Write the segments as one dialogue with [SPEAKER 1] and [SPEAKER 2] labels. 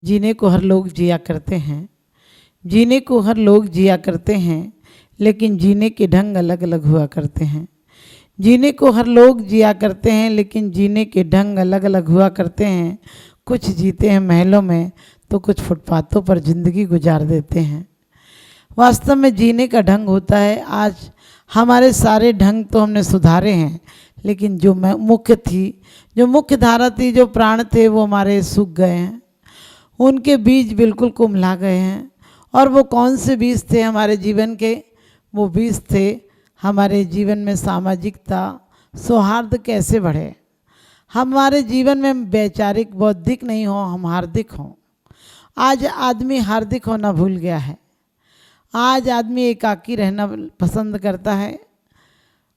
[SPEAKER 1] जीने को हर लोग जिया करते हैं, जीने को हर लोग जिया करते हैं, लेकिन जीने के ढंग अलग अलग हुआ करते हैं। जीने को हर लोग जिया करते हैं, लेकिन जीने के ढंग अलग अलग हुआ करते हैं। कुछ जीते हैं महलों में तो कुछ फुटपाथों पर ज़िंदगी गुजार देते हैं। वास्तव में जीने का ढंग होता है। आज हमारे सारे ढंग तो हमने सुधारे हैं, लेकिन जो मुख्य थी, जो मुख्य धारा थी, जो प्राण थे, वो हमारे सूख गए हैं। उनके बीज बिल्कुल कुम्हला गए हैं। और वो कौन से बीज थे हमारे जीवन के? वो बीज थे हमारे जीवन में सामाजिकता, सौहार्द कैसे बढ़े, हमारे जीवन में वैचारिक बौद्धिक नहीं हो, हम हार्दिक हों। आज आदमी हार्दिक होना भूल गया है। आज आदमी एकाकी रहना पसंद करता है।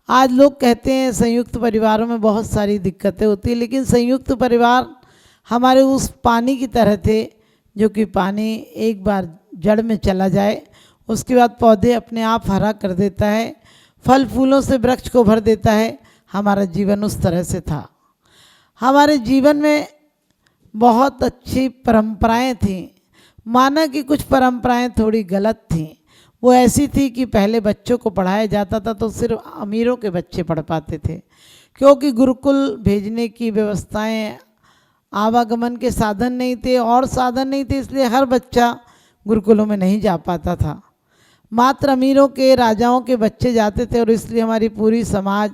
[SPEAKER 1] आज लोग कहते हैं संयुक्त परिवारों में बहुत सारी दिक्कतें होती हैं, लेकिन संयुक्त परिवार हमारे उस पानी की तरह थे, जो कि पानी एक बार जड़ में चला जाए, उसके बाद पौधे अपने आप हरा कर देता है, फल फूलों से वृक्ष को भर देता है। हमारा जीवन उस तरह से था। हमारे जीवन में बहुत अच्छी परंपराएं थीं। माना कि कुछ परंपराएं थोड़ी गलत थीं। वो ऐसी थी कि पहले बच्चों को पढ़ाया जाता था तो सिर्फ अमीरों के बच्चे पढ़ पाते थे, क्योंकि गुरुकुल भेजने की व्यवस्थाएं, आवागमन के साधन नहीं थे और साधन नहीं थे, इसलिए हर बच्चा गुरुकुलों में नहीं जा पाता था। मात्र अमीरों के, राजाओं के बच्चे जाते थे, और इसलिए हमारी पूरी समाज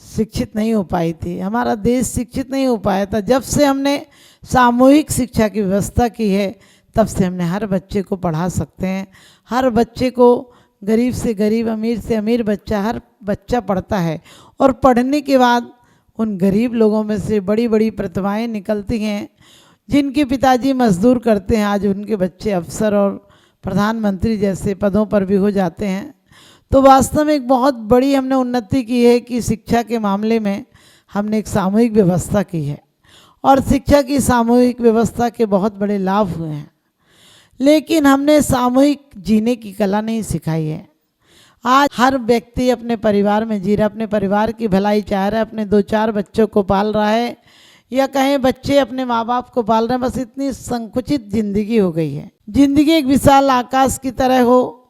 [SPEAKER 1] शिक्षित नहीं हो पाई थी, हमारा देश शिक्षित नहीं हो पाया था। जब से हमने सामूहिक शिक्षा की व्यवस्था की है, तब से हमने हर बच्चे को पढ़ा सकते हैं। हर बच्चे को, गरीब से गरीब, अमीर से अमीर बच्चा, हर बच्चा पढ़ता है। और पढ़ने के बाद उन गरीब लोगों में से बड़ी बड़ी प्रतिभाएं निकलती हैं। जिनके पिताजी मजदूर करते हैं, आज उनके बच्चे अफसर और प्रधानमंत्री जैसे पदों पर भी हो जाते हैं। तो वास्तव में एक बहुत बड़ी हमने उन्नति की है कि शिक्षा के मामले में हमने एक सामूहिक व्यवस्था की है, और शिक्षा की सामूहिक व्यवस्था के बहुत बड़े लाभ हुए हैं। लेकिन हमने सामूहिक जीने की कला नहीं सिखाई है। आज हर व्यक्ति अपने परिवार में जी रहा है, अपने परिवार की भलाई चाह रहा है, अपने 2-4 बच्चों को पाल रहा है, या कहें बच्चे अपने माँ बाप को पाल रहे हैं। बस इतनी संकुचित जिंदगी हो गई है। जिंदगी एक विशाल आकाश की तरह हो,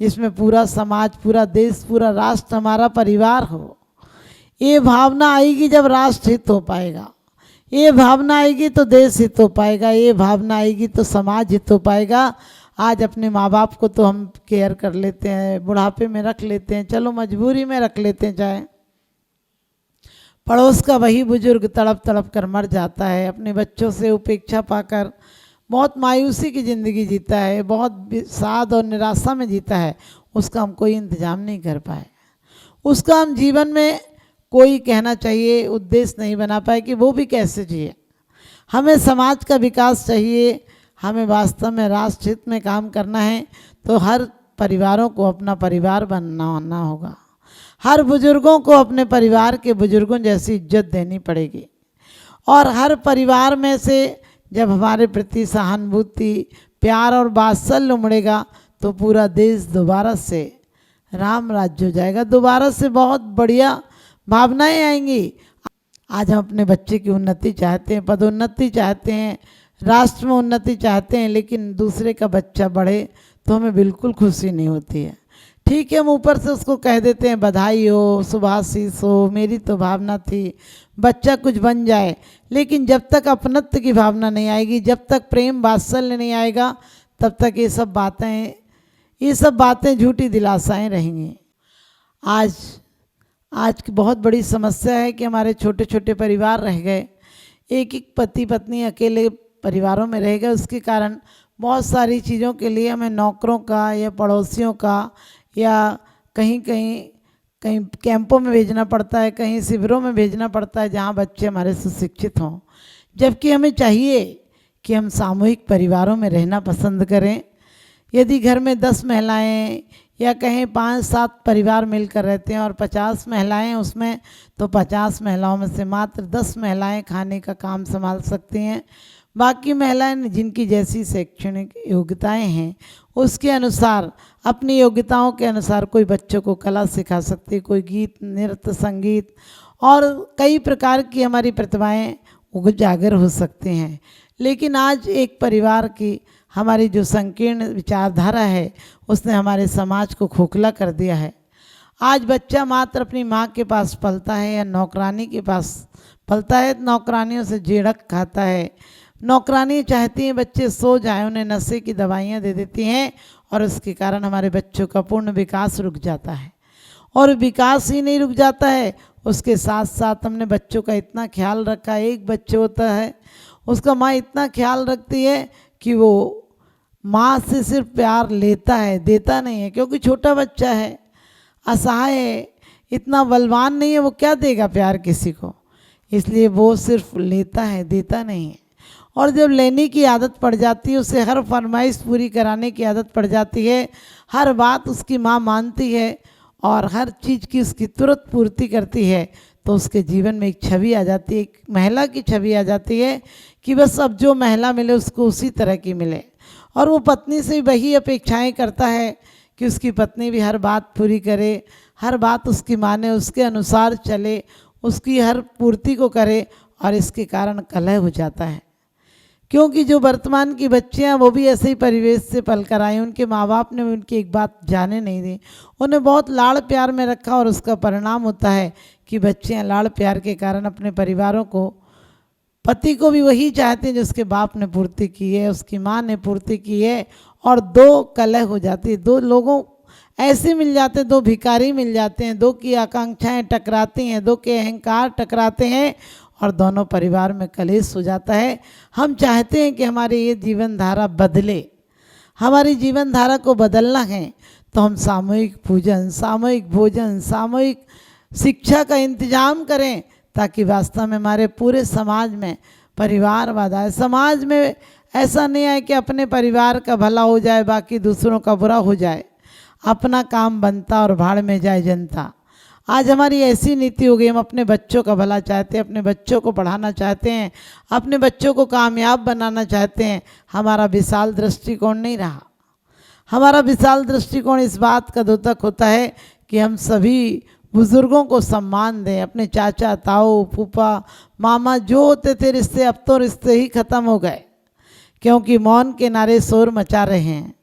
[SPEAKER 1] जिसमें पूरा समाज, पूरा देश, पूरा राष्ट्र हमारा परिवार हो। ये भावना आएगी जब राष्ट्र हित हो पाएगा, ये भावना आएगी तो देश हित हो पाएगा, ये भावना आएगी तो समाज हित हो पाएगा। आज अपने माँ बाप को तो हम केयर कर लेते हैं, बुढ़ापे में रख लेते हैं, चलो मजबूरी में रख लेते हैं, चाहे पड़ोस का वही बुजुर्ग तड़प तड़प कर मर जाता है, अपने बच्चों से उपेक्षा पाकर बहुत मायूसी की ज़िंदगी जीता है, बहुत साद और निराशा में जीता है। उसका हम कोई इंतजाम नहीं कर पाए, उसका हम जीवन में कोई, कहना चाहिए, उद्देश्य नहीं बना पाए कि वो भी कैसे जिए। हमें समाज का विकास चाहिए, हमें वास्तव में राष्ट्र हित में काम करना है, तो हर परिवारों को अपना परिवार बनाना होगा। हर बुजुर्गों को अपने परिवार के बुजुर्गों जैसी इज्जत देनी पड़ेगी। और हर परिवार में से जब हमारे प्रति सहानुभूति, प्यार और वात्सल्य उमड़ेगा, तो पूरा देश दोबारा से राम राज्य हो जाएगा, दोबारा से बहुत बढ़िया भावनाएं आएंगी। आज हम अपने बच्चे की उन्नति चाहते हैं, पदोन्नति चाहते हैं, राष्ट्र में उन्नति चाहते हैं, लेकिन दूसरे का बच्चा बढ़े तो हमें बिल्कुल खुशी नहीं होती है। ठीक है, हम ऊपर से उसको कह देते हैं बधाई हो, शुभाशीष हो, मेरी तो भावना थी बच्चा कुछ बन जाए, लेकिन जब तक अपनत्व की भावना नहीं आएगी, जब तक प्रेम वात्सल्य नहीं आएगा, तब तक ये सब बातें झूठी दिलासाएं रहेंगी। आज की बहुत बड़ी समस्या है कि हमारे छोटे छोटे परिवार रह गए, एक एक पति पत्नी अकेले परिवारों में रह गए। उसके कारण बहुत सारी चीज़ों के लिए हमें नौकरों का या पड़ोसियों का या कहीं कैंपों में भेजना पड़ता है, कहीं शिविरों में भेजना पड़ता है, जहाँ बच्चे हमारे सुशिक्षित हों। जबकि हमें चाहिए कि हम सामूहिक परिवारों में रहना पसंद करें। यदि घर में 10 महिलाएं या कहीं 5-7 परिवार मिलकर रहते हैं और 50 महिलाएं उसमें, तो 50 महिलाओं में से मात्र 10 महिलाएं खाने का काम संभाल सकती हैं। बाकी महिलाएं जिनकी जैसी शैक्षणिक योग्यताएं हैं, उसके अनुसार, अपनी योग्यताओं के अनुसार कोई बच्चों को कला सिखा सकती है, कोई गीत, नृत्य, संगीत और कई प्रकार की हमारी प्रतिभाएं उजागर हो सकते हैं। लेकिन आज एक परिवार की हमारी जो संकीर्ण विचारधारा है उसने हमारे समाज को खोखला कर दिया है। आज बच्चा मात्र अपनी माँ के पास पलता है या नौकरानी के पास पलता है, नौकरानियों से झिड़क खाता है। नौकरानी चाहती हैं बच्चे सो जाएं, उन्हें नशे की दवाइयाँ दे देती हैं और उसके कारण हमारे बच्चों का पूर्ण विकास रुक जाता है। और विकास ही नहीं रुक जाता है, उसके साथ साथ हमने बच्चों का इतना ख्याल रखा है। एक बच्चे होता है उसका माँ इतना ख्याल रखती है कि वो माँ से सिर्फ प्यार लेता है, देता नहीं है, क्योंकि छोटा बच्चा है, असहाय है, इतना बलवान नहीं है, वो क्या देगा प्यार किसी को। इसलिए वो सिर्फ लेता है, देता नहीं है। और जब लेने की आदत पड़ जाती है, उसे हर फरमाइश पूरी कराने की आदत पड़ जाती है, हर बात उसकी माँ मानती है और हर चीज़ की उसकी तुरंत पूर्ति करती है, तो उसके जीवन में एक छवि आ जाती है, एक महिला की छवि आ जाती है कि बस अब जो महिला मिले उसको उसी तरह की मिले। और वो पत्नी से वही अपेक्षाएं करता है कि उसकी पत्नी भी हर बात पूरी करे, हर बात उसकी माने, उसके अनुसार चले, उसकी हर पूर्ति को करे। और इसके कारण कलह हो जाता है, क्योंकि जो वर्तमान की बच्चियां वो भी ऐसे ही परिवेश से पल कर आई, उनके माँ बाप ने उनकी एक बात जाने नहीं दी, उन्हें बहुत लाड़ प्यार में रखा और उसका परिणाम होता है कि बच्चियां लाड़ प्यार के कारण अपने परिवारों को, पति को भी वही चाहते हैं जो उसके बाप ने पूर्ति की है, उसकी माँ ने पूर्ति की है, और दो कलह हो जाती है। दो लोगों ऐसे मिल जाते हैं, दो भिखारी मिल जाते हैं, दो की आकांक्षाएं टकराती हैं, दो के अहंकार टकराते हैं और दोनों परिवार में कलेश हो जाता है। हम चाहते हैं कि हमारी ये जीवन धारा बदले, हमारी जीवन धारा को बदलना है तो हम सामूहिक पूजन, सामूहिक भोजन, सामूहिक शिक्षा का इंतजाम करें, ताकि वास्तव में हमारे पूरे समाज में परिवारवाद आए। समाज में ऐसा नहीं है कि अपने परिवार का भला हो जाए बाकी दूसरों का बुरा हो जाए, अपना काम बनता और भाड़ में जाए जनता। आज हमारी ऐसी नीति हो गई, हम अपने बच्चों का भला चाहते हैं, अपने बच्चों को पढ़ाना चाहते हैं, अपने बच्चों को कामयाब बनाना चाहते हैं। हमारा विशाल दृष्टिकोण नहीं रहा। हमारा विशाल दृष्टिकोण इस बात का द्योतक होता है कि हम सभी बुज़ुर्गों को सम्मान दें। अपने चाचा, ताऊ, फूफा, मामा जो होते थे रिश्ते, अब तो रिश्ते ही ख़त्म हो गए, क्योंकि मौन के नारे शोर मचा रहे हैं,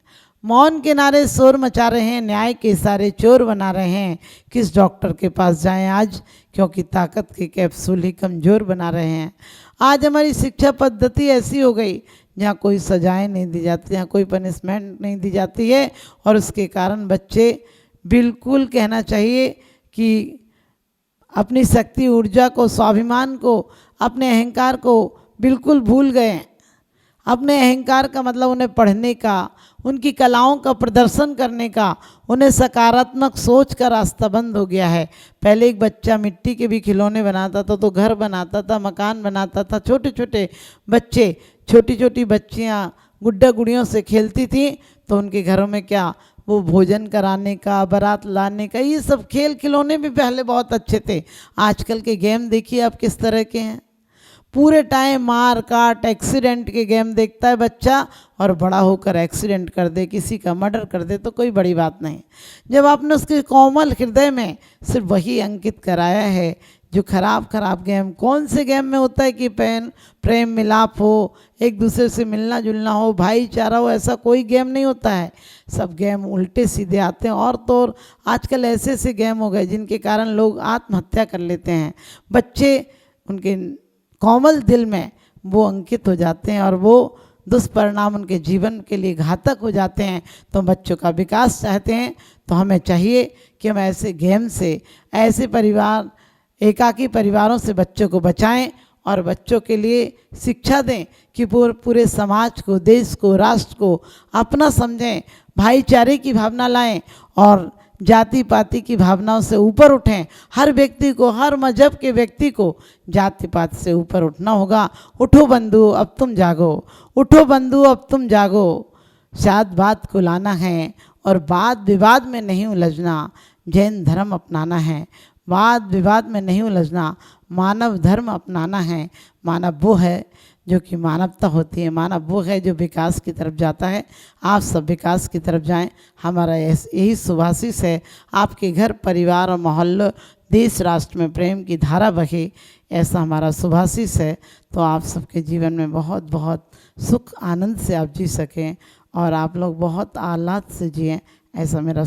[SPEAKER 1] मौन के नारे शोर मचा रहे हैं, न्याय के इशारे चोर बना रहे हैं। किस डॉक्टर के पास जाएं आज, क्योंकि ताकत के कैप्सूल ही कमज़ोर बना रहे हैं। आज हमारी शिक्षा पद्धति ऐसी हो गई जहाँ कोई सजाएं नहीं दी जाती, जहाँ कोई पनिशमेंट नहीं दी जाती है, और उसके कारण बच्चे बिल्कुल कहना चाहिए कि अपनी शक्ति, ऊर्जा को, स्वाभिमान को, अपने अहंकार को बिल्कुल भूल गए। अपने अहंकार का मतलब उन्हें पढ़ने का, उनकी कलाओं का प्रदर्शन करने का, उन्हें सकारात्मक सोच का रास्ता बंद हो गया है। पहले एक बच्चा मिट्टी के भी खिलौने बनाता था, तो घर बनाता था, मकान बनाता था। छोटे छोटे बच्चे, छोटी छोटी बच्चियाँ गुड्डा गुड़ियों से खेलती थी, तो उनके घरों में क्या, वो भोजन कराने का, बारात लाने का, ये सब खेल खिलौने भी पहले बहुत अच्छे थे। आजकल के गेम देखिए आप किस तरह के हैं। पूरे टाइम मार काट, एक्सीडेंट के गेम देखता है बच्चा, और बड़ा होकर एक्सीडेंट कर दे, किसी का मर्डर कर दे तो कोई बड़ी बात नहीं। जब आपने उसके कोमल हृदय में सिर्फ वही अंकित कराया है जो खराब खराब गेम, कौन से गेम में होता है कि प्रेम मिलाप हो, एक दूसरे से मिलना जुलना हो, भाईचारा हो, ऐसा कोई गेम नहीं होता है। सब गेम उल्टे सीधे आते हैं। और तो और आजकल ऐसे ऐसे गेम हो गए जिनके कारण लोग आत्महत्या कर लेते हैं। बच्चे, उनके कोमल दिल में वो अंकित हो जाते हैं और वो दुष्परिणाम उनके जीवन के लिए घातक हो जाते हैं। तो बच्चों का विकास चाहते हैं तो हमें चाहिए कि हम ऐसे गेम से, ऐसे परिवार, एकाकी परिवारों से बच्चों को बचाएं और बच्चों के लिए शिक्षा दें कि पूरे समाज को, देश को, राष्ट्र को अपना समझें, भाईचारे की भावना लाएं और जाति पाति की भावनाओं से ऊपर उठें। हर व्यक्ति को, हर मजहब के व्यक्ति को जाति पात से ऊपर उठना होगा। उठो बंधु अब तुम जागो, उठो बंधु अब तुम जागो। शाद बात को लाना है और वाद विवाद में नहीं उलझना, जैन धर्म अपनाना है। वाद विवाद में नहीं उलझना, मानव धर्म अपनाना है। मानव वो है जो कि मानवता होती है। मानव वो है जो विकास की तरफ जाता है। आप सब विकास की तरफ जाएं, हमारा यही शुभाशीष है। आपके घर परिवार और मोहल्ले देश राष्ट्र में प्रेम की धारा बहे, ऐसा हमारा शुभाशीष है। तो आप सबके जीवन में बहुत बहुत सुख आनंद से आप जी सकें और आप लोग बहुत आह्लाद से जिएं, ऐसा मेरा